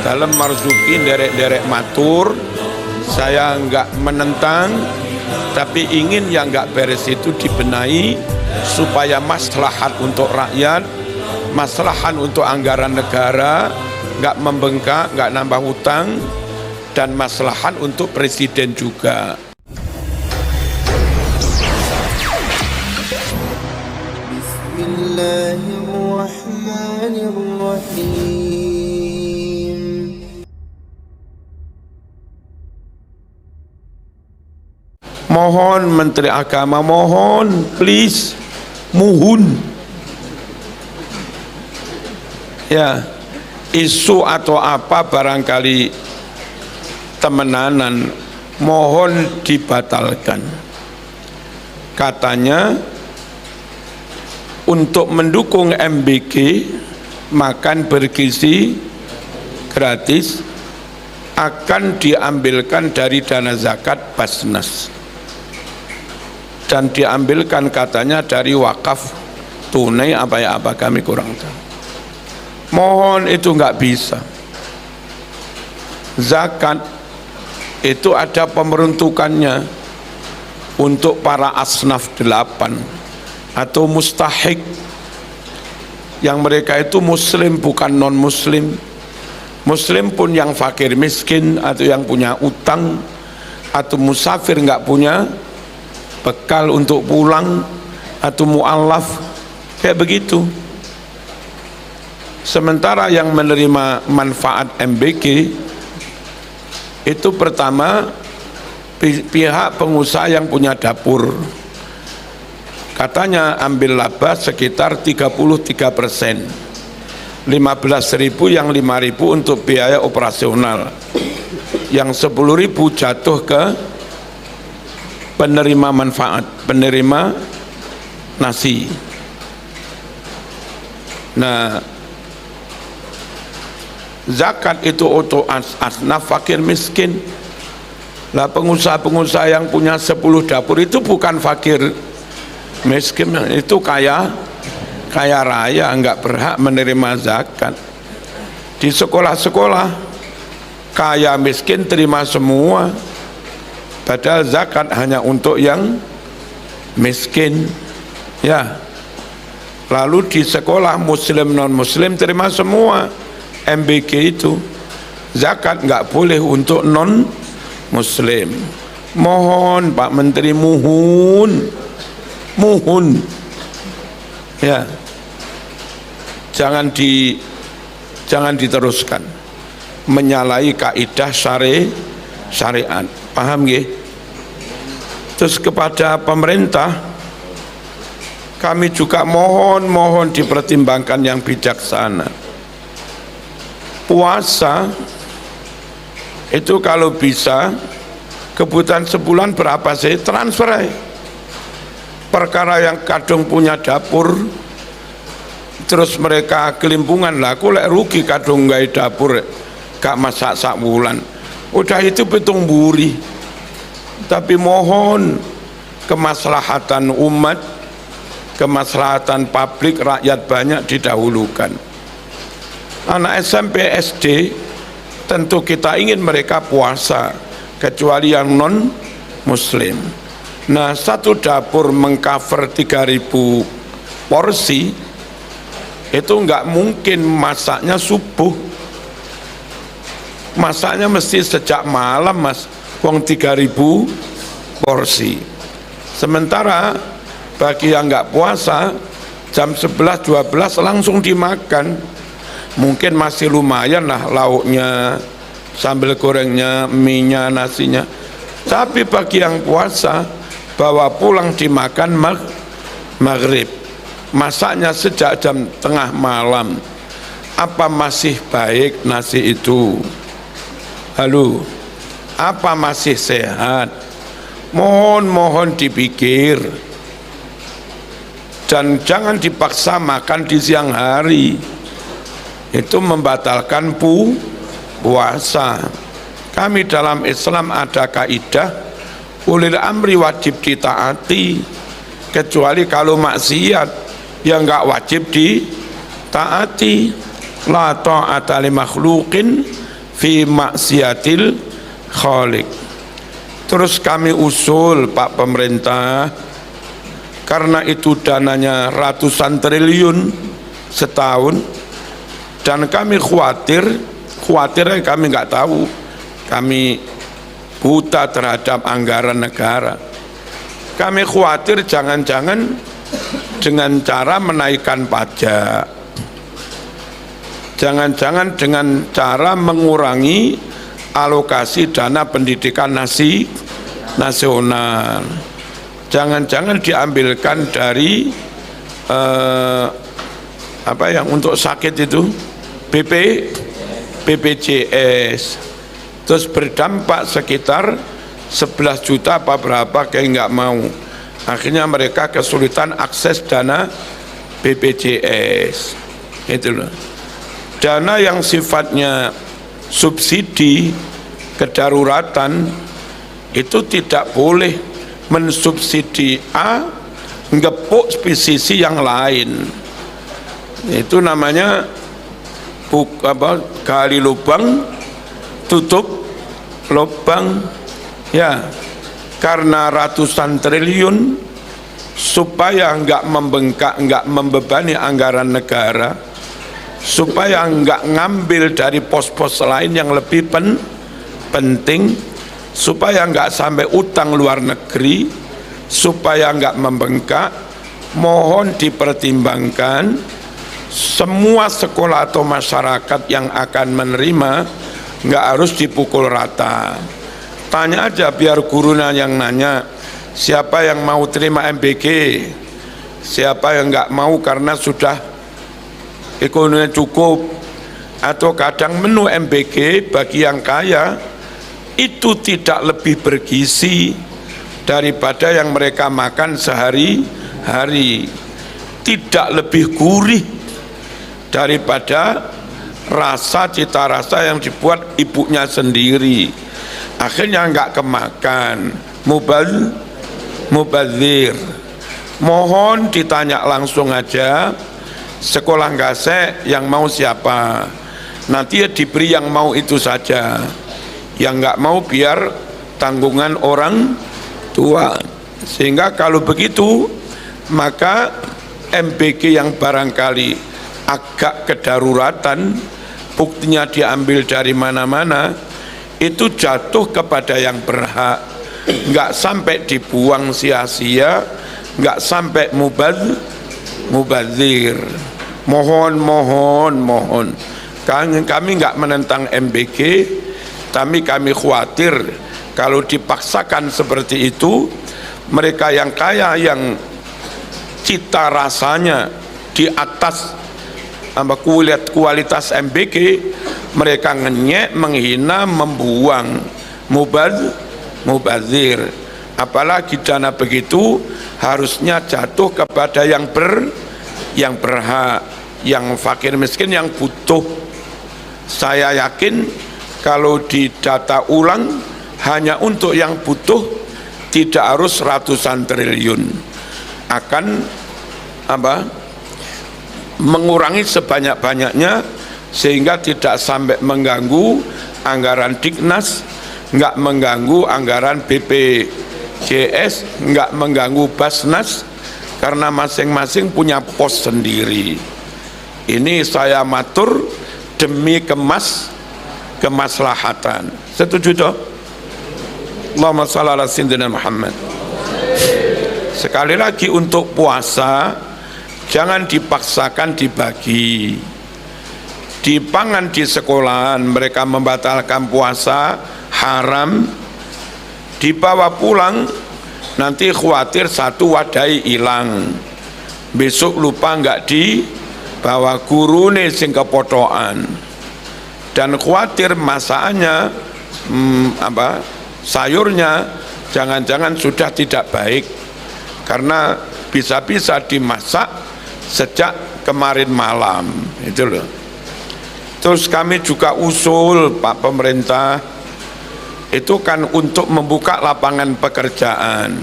dalam marzuki derek-derek matur, saya enggak menentang, tapi ingin yang enggak beres itu dibenahi supaya maslahat untuk rakyat, maslahat untuk anggaran negara, enggak membengkak, enggak nambah hutang, dan maslahat untuk presiden juga. Bismillahirrahmanirrahim. Mohon Menteri Agama, mohon, please, mohon. Ya, isu atau apa barangkali temenanan, mohon dibatalkan. Katanya untuk mendukung MBG makan bergizi gratis akan diambilkan dari dana zakat Basnas dan diambilkan katanya dari wakaf tunai apa kami kurang tahu. Mohon, itu nggak bisa. Zakat itu ada pembentukannya untuk para asnaf 8 atau mustahik, yang mereka itu muslim bukan non muslim. Muslim pun yang fakir miskin atau yang punya utang atau musafir nggak punya bekal untuk pulang atau mu'allaf, kayak begitu. Sementara yang menerima manfaat MBG itu pertama pihak pengusaha yang punya dapur, katanya ambil laba sekitar 33%, 15.000 yang 5.000 untuk biaya operasional, yang 10.000 jatuh ke penerima manfaat, penerima nasi. Nah, zakat itu untuk asnaf fakir miskin. Lah pengusaha-pengusaha yang punya 10 dapur itu bukan fakir miskin, itu kaya raya, enggak berhak menerima zakat. Di sekolah-sekolah kaya miskin terima semua, padahal zakat hanya untuk yang miskin, ya. Lalu di sekolah muslim non muslim terima semua. MBG itu zakat nggak boleh untuk non muslim. Mohon Pak Menteri, mohon, ya, jangan diteruskan menyalahi kaidah syariat, paham nggih? Terus kepada pemerintah kami juga mohon dipertimbangkan yang bijaksana. Puasa itu kalau bisa kebutuhan sebulan berapa sih, transfer aja. Perkara yang kadung punya dapur terus mereka kelimpungan, lah aku lek rugi kadung nggak dapur gak masak sak bulan, udah itu pitung buri. Tapi mohon kemaslahatan umat, kemaslahatan publik rakyat banyak didahulukan. Anak SMP SD tentu kita ingin mereka puasa, kecuali yang non muslim. Nah, satu dapur mengcover 3.000 porsi itu nggak mungkin masaknya subuh, masaknya mesti sejak malam mas, wong 3.000 porsi. Sementara bagi yang nggak puasa jam 11-12 langsung dimakan, mungkin masih lumayan lah lauknya, sambal gorengnya, mie-nya, nasinya. Tapi bagi yang puasa bawa pulang dimakan maghrib, masaknya sejak jam tengah malam, apa masih baik nasi itu? Halo, apa masih sehat? Mohon dipikir, dan jangan dipaksa makan di siang hari, itu membatalkan puasa. Kami dalam Islam ada kaidah ulil amri wajib ditaati, kecuali kalau maksiat yang enggak wajib ditaati. la ta'ata li makhluqin fi maksiatil khaliq. Terus kami usul Pak Pemerintah, karena itu dananya ratusan triliun setahun, dan kami khawatirnya kami nggak tahu, kami buta terhadap anggaran negara. Kami khawatir jangan-jangan dengan cara menaikkan pajak, jangan-jangan dengan cara mengurangi alokasi dana pendidikan nasional, jangan-jangan diambilkan dari apa yang untuk sakit itu BPJS, terus berdampak sekitar 11 juta apa berapa, kayak nggak mau, akhirnya mereka kesulitan akses dana BPJS. Itu loh, dana yang sifatnya subsidi kedaruratan itu tidak boleh mensubsidi A ngepuk sisi yang lain. Itu namanya gali lubang tutup lubang ya. Karena ratusan triliun, supaya nggak membengkak, nggak membebani anggaran negara, supaya nggak ngambil dari pos-pos lain yang lebih penting, supaya nggak sampai utang luar negeri, supaya nggak membengkak, mohon dipertimbangkan semua sekolah atau masyarakat yang akan menerima nggak harus dipukul rata. Tanya aja biar gurunya yang nanya, siapa yang mau terima MBG, siapa yang nggak mau karena sudah ekonominya cukup, atau kadang menu MBG bagi yang kaya itu tidak lebih bergizi daripada yang mereka makan sehari-hari, tidak lebih gurih daripada rasa cita rasa yang dibuat ibunya sendiri, akhirnya nggak kemakan, mubazir. Mohon ditanya langsung aja, sekolah gasek yang mau siapa, nanti ya diberi yang mau itu saja, yang nggak mau biar tanggungan orang tua. Sehingga kalau begitu maka MBG yang barangkali agak kedaruratan, buktinya diambil dari mana-mana, itu jatuh kepada yang berhak, nggak sampai dibuang sia-sia, nggak sampai mubazir. Mohon kami nggak menentang MBG, tapi kami khawatir kalau dipaksakan seperti itu, mereka yang kaya yang cita rasanya di atas kualitas MBG, mereka ngenyek, menghina, membuang, mubazir. Apalagi dana begitu harusnya jatuh kepada yang berhak, yang fakir miskin, yang butuh. Saya yakin kalau didata ulang hanya untuk yang butuh, tidak harus ratusan triliun, akan mengurangi sebanyak-banyaknya, sehingga tidak sampai mengganggu anggaran Dignas, nggak mengganggu anggaran BPJS, nggak mengganggu Basnas, karena masing-masing punya pos sendiri. Ini saya matur demi kemaslahatan. Setuju toh? Allahumma shalli ala sayyidina Muhammad. Sekali lagi, untuk puasa jangan dipaksakan dibagi. Di pangan di sekolahan mereka membatalkan puasa, haram, dibawa pulang, nanti khawatir satu wadai hilang, besok lupa nggak dibawa, guru nih sing kepotokan, dan khawatir masakannya sayurnya jangan-jangan sudah tidak baik karena bisa-bisa dimasak sejak kemarin malam. Itu loh. Terus kami juga usul Pak Pemerintah, itu kan untuk membuka lapangan pekerjaan,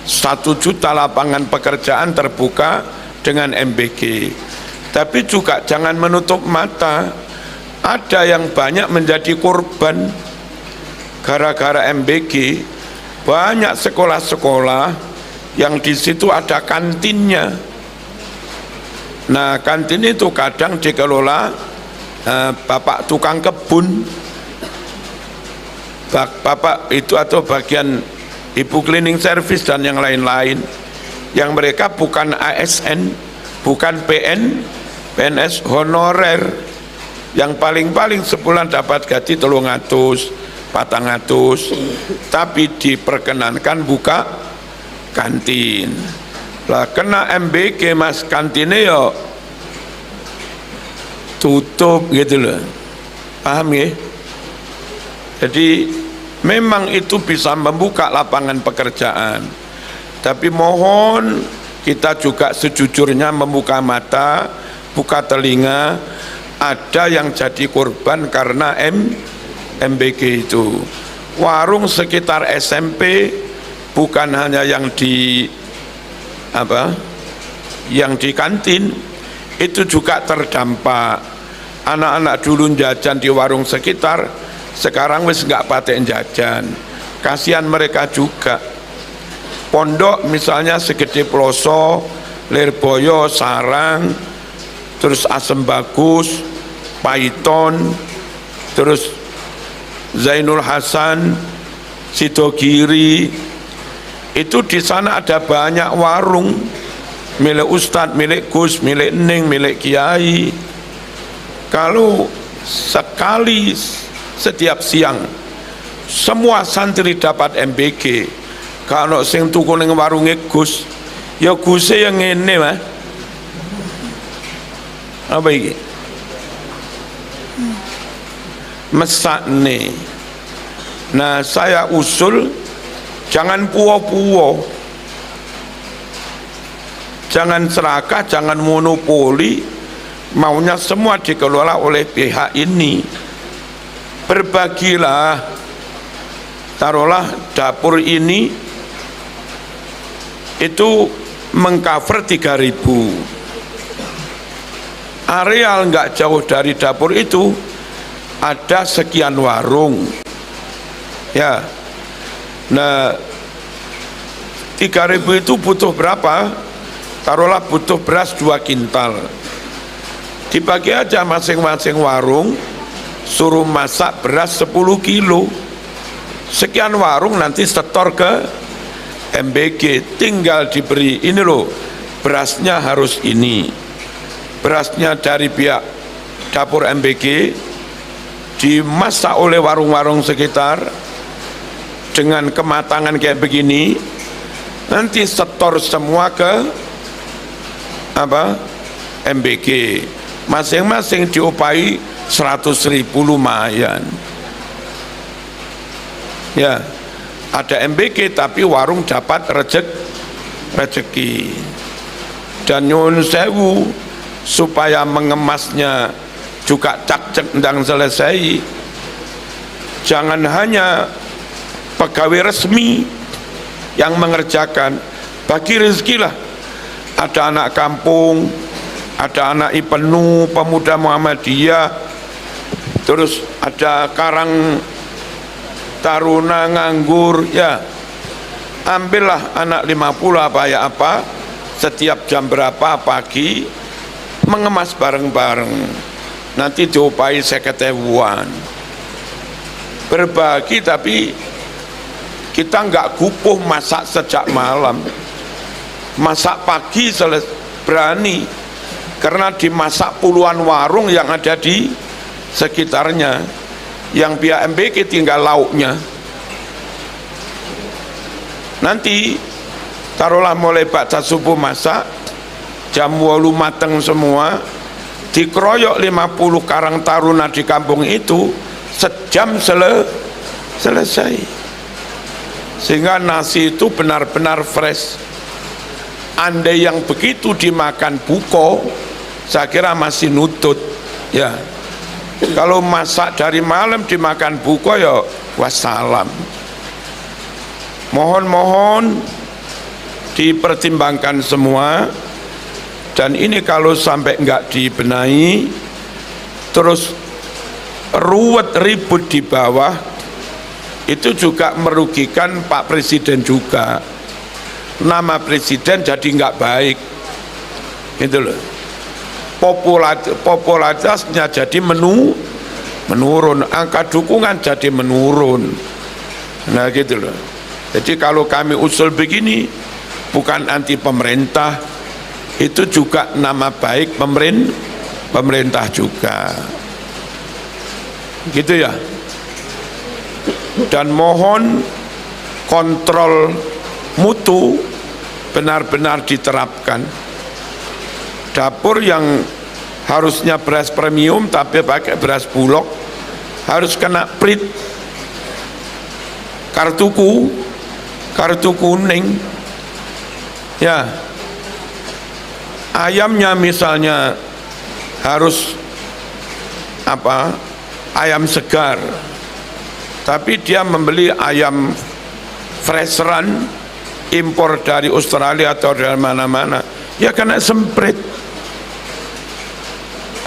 1 juta lapangan pekerjaan terbuka dengan MBG. Tapi juga jangan menutup mata, ada yang banyak menjadi korban gara-gara MBG. Banyak sekolah-sekolah yang di situ ada kantinnya. Nah, kantin itu kadang dikelola bapak tukang kebun, bapak itu atau bagian ibu cleaning service dan yang lain-lain, yang mereka bukan ASN, bukan PNS honorer, yang paling-paling sebulan dapat gaji 300, 400, tapi diperkenankan buka kantin. Lah kena MBG mas, kantinnya ya tutup gitu loh, paham ya? Jadi memang itu bisa membuka lapangan pekerjaan, tapi mohon kita juga sejujurnya membuka mata, buka telinga. Ada yang jadi korban karena MBG itu. Warung sekitar SMP bukan hanya yang di yang di kantin, itu juga terdampak. Anak-anak dulu jajan di warung sekitar, sekarang wis nggak paten jajan. Kasihan mereka juga. Pondok misalnya segede Ploso, Lirboyo, Sarang, terus Asem Bagus, Paiton, terus Zainul Hasan, Sidogiri, itu di sana ada banyak warung milik Ustadz, milik Gus, milik Ning, milik Kiai. Kalau sekali setiap siang semua santri dapat MBG, kalau sing tuku ning warunge Gus, ya Guse yang ngene mah. Apa iki? Mesakne. Nah, saya usul jangan puo-puo, jangan serakah, jangan monopoli, maunya semua dikelola oleh pihak ini. Berbagilah, taruhlah dapur ini itu mengcover 3.000. Areal nggak jauh dari dapur itu ada sekian warung, ya. Nah, 3.000 itu butuh berapa? Taruhlah butuh beras 2 kintal. Dibagi aja masing-masing warung, suruh masak beras 10 kilo. Sekian warung nanti setor ke MBG, tinggal diberi ini loh, berasnya harus ini. Berasnya dari pihak dapur MBG dimasak oleh warung-warung sekitar dengan kematangan kayak begini, nanti setor semua ke MBG, masing-masing diupahi 100.000, lumayan ya. Ada MBG tapi warung dapat rezeki. Dan nyuwun sewu, supaya mengemasnya juga cak-cek ndang selesai, jangan hanya pegawai resmi yang mengerjakan, bagi rezeki lah. Ada anak kampung, ada anak IPENU, pemuda Muhammadiyah, terus ada karang taruna nganggur, ya ambillah anak 50 apa ya apa, setiap jam berapa pagi mengemas bareng-bareng, nanti diupahi 50.000-an. Berbagi, tapi kita nggak gupuh masak sejak malam, masak pagi berani, karena dimasak puluhan warung yang ada di sekitarnya, yang pihak MBG tinggal lauknya. Nanti taruhlah mulai baca subuh masak, jam 8 mateng semua, dikeroyok 50 karang taruna di kampung itu, sejam selesai. Sehingga nasi itu benar-benar fresh. Andai yang begitu dimakan buko, saya kira masih nutut, ya. Kalau masak dari malam dimakan buko, ya wassalam. Mohon dipertimbangkan semua, Dan ini kalau sampai nggak dibenahi, terus ruwet ribut di bawah, itu juga merugikan Pak Presiden juga. Nama Presiden jadi nggak baik, gitu loh. Popularitasnya jadi menurun, angka dukungan jadi menurun. Nah gitu loh. Jadi kalau kami usul begini, bukan anti pemerintah, itu juga nama baik pemerintah juga. Gitu ya. Dan mohon kontrol mutu benar-benar diterapkan. Dapur yang harusnya beras premium tapi pakai beras bulog harus kena prit, kartu kuning ya. Ayamnya misalnya harus ayam segar, tapi dia membeli ayam fresh run impor dari Australia atau dari mana-mana, ya kena semprit.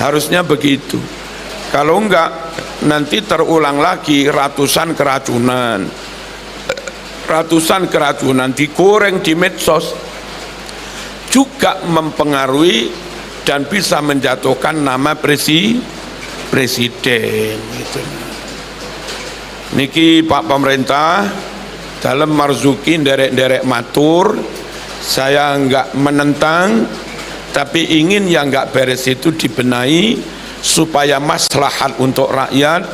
Harusnya begitu. Kalau enggak, nanti terulang lagi ratusan keracunan digoreng di medsos, juga mempengaruhi dan bisa menjatuhkan nama presiden gitu. Niki Pak Pemerintah dalam marzuki derek matur, saya enggak menentang, tapi ingin yang nggak beres itu dibenahi supaya maslahat untuk rakyat,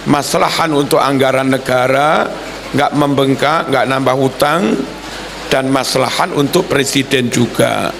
maslahat untuk anggaran negara, nggak membengkak, nggak nambah hutang, dan maslahat untuk presiden juga.